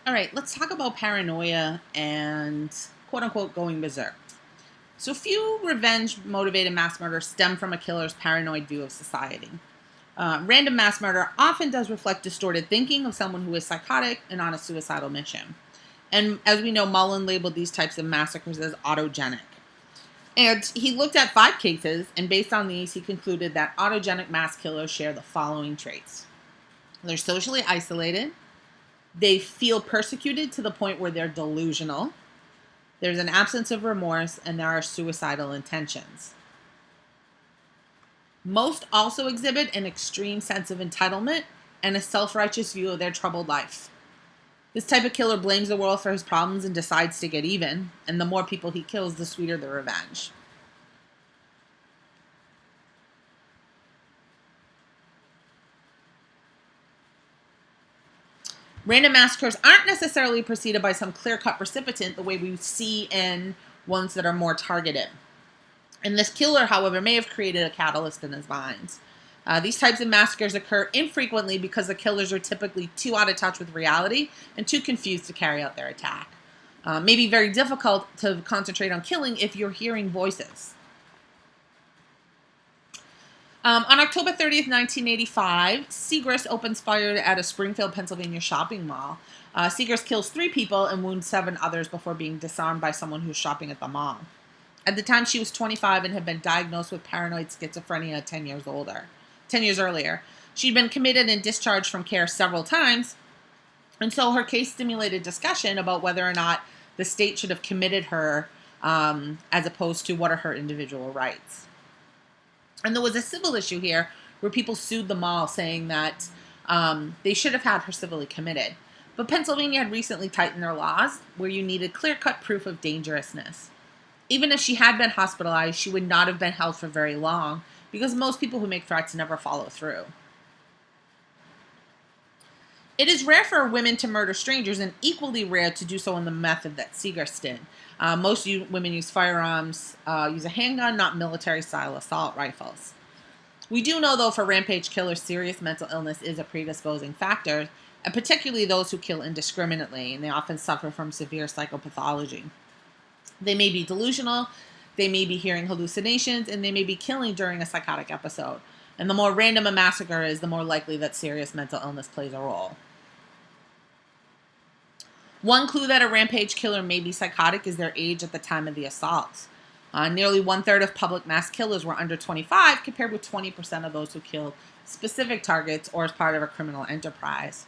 All right, let's talk about paranoia and quote unquote going berserk. So, few revenge motivated mass murders stem from a killer's paranoid view of society. Random mass murder often does reflect distorted thinking of someone who is psychotic and on a suicidal mission. And as we know, Mullen labeled these types of massacres as autogenic. And he looked at 5 cases, and based on these, he concluded that autogenic mass killers share the following traits: they're socially isolated, they feel persecuted to the point where they're delusional, there's an absence of remorse, and there are suicidal intentions. Most also exhibit an extreme sense of entitlement and a self righteous view of their troubled life. This type of killer blames the world for his problems and decides to get even, and the more people he kills, the sweeter the revenge. Random massacres aren't necessarily preceded by some clear cut precipitant the way we see in ones that are more targeted. And this killer, however, may have created a catalyst in his mind. These types of massacres occur infrequently because the killers are typically too out of touch with reality and too confused to carry out their attack. May be very difficult to concentrate on killing if you're hearing voices. On October 30th, 1985, Segrist opens fire at a Springfield, Pennsylvania shopping mall. Segrist kills 3 people and wounds 7 others before being disarmed by someone who was shopping at the mall. At the time, she was 25 and had been diagnosed with paranoid schizophrenia 10 years earlier. She'd been committed and discharged from care several times, and so her case stimulated discussion about whether or not the state should have committed her as opposed to what are her individual rights. And there was a civil issue here where people sued the mall saying that they should have had her civilly committed. But Pennsylvania had recently tightened their laws where you needed clear-cut proof of dangerousness. Even if she had been hospitalized, she would not have been held for very long because most people who make threats never follow through. It is rare for women to murder strangers and equally rare to do so in the method that Segrist did. Most women use firearms, use a handgun, not military-style assault rifles. We do know, though, for rampage killers, serious mental illness is a predisposing factor, and particularly those who kill indiscriminately, and they often suffer from severe psychopathology. They may be delusional, they may be hearing hallucinations, and they may be killing during a psychotic episode. And the more random a massacre is, the more likely that serious mental illness plays a role. One clue that a rampage killer may be psychotic is their age at the time of the assault. Nearly 1/3 of public mass killers were under 25, compared with 20% of those who killed specific targets or as part of a criminal enterprise.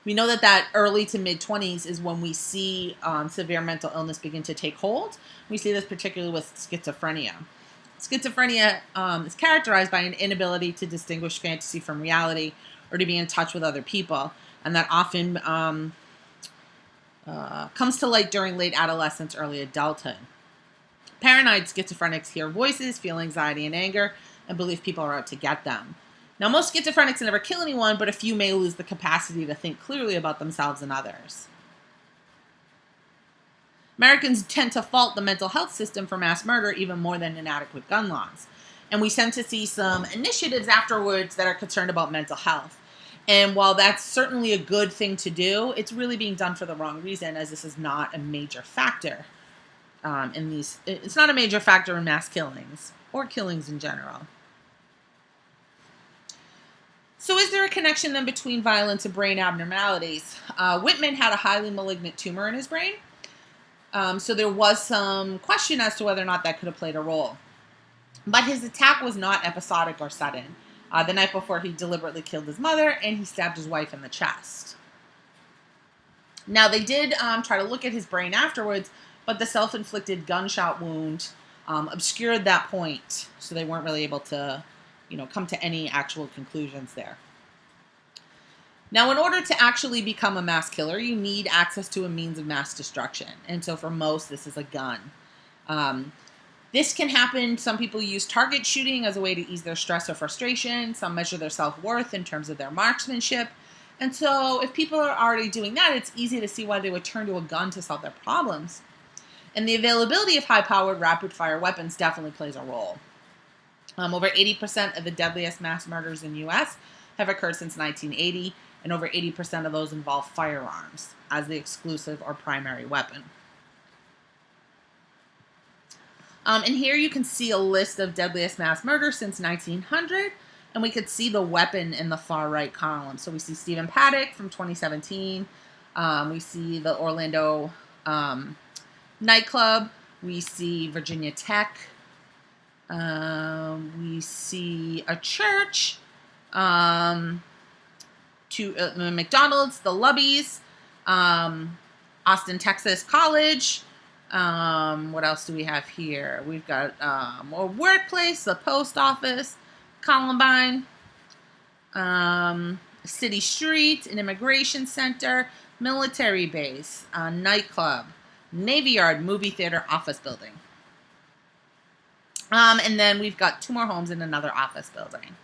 We know that early to mid-20s is when we see severe mental illness begin to take hold. We see this particularly with schizophrenia. Schizophrenia is characterized by an inability to distinguish fantasy from reality or to be in touch with other people, and that often comes to light during late adolescence, early adulthood. Paranoid schizophrenics hear voices, feel anxiety and anger, and believe people are out to get them. Now, most schizophrenics never kill anyone, but a few may lose the capacity to think clearly about themselves and others. Americans tend to fault the mental health system for mass murder even more than inadequate gun laws. And we tend to see some initiatives afterwards that are concerned about mental health. And while that's certainly a good thing to do, it's really being done for the wrong reason, as this is not a major factor it's not a major factor in mass killings or killings in general. So is there a connection then between violence and brain abnormalities? Whitman had a highly malignant tumor in his brain, so there was some question as to whether or not that could have played a role. But his attack was not episodic or sudden. The night before, he deliberately killed his mother, and he stabbed his wife in the chest. Now, they did try to look at his brain afterwards, but the self-inflicted gunshot wound obscured that point, so they weren't really able to, come to any actual conclusions there. Now, in order to actually become a mass killer, you need access to a means of mass destruction, and so for most, this is a gun. This can happen. Some people use target shooting as a way to ease their stress or frustration. Some measure their self-worth in terms of their marksmanship. And so if people are already doing that, it's easy to see why they would turn to a gun to solve their problems. And the availability of high-powered, rapid-fire weapons definitely plays a role. Over 80% of the deadliest mass murders in the U.S. have occurred since 1980. and over 80% of those involve firearms as the exclusive or primary weapon. And here you can see a list of deadliest mass murders since 1900, and we could see the weapon in the far right column. So we see Stephen Paddock from 2017. We see the Orlando nightclub. We see Virginia Tech. We see a church. McDonald's, the Lubbies, Austin, Texas College. What else do we have here? We've got a workplace, the post office, Columbine, City Street, an immigration center, military base, a nightclub, Navy Yard, movie theater, office building. And then we've got 2 more homes in another office building.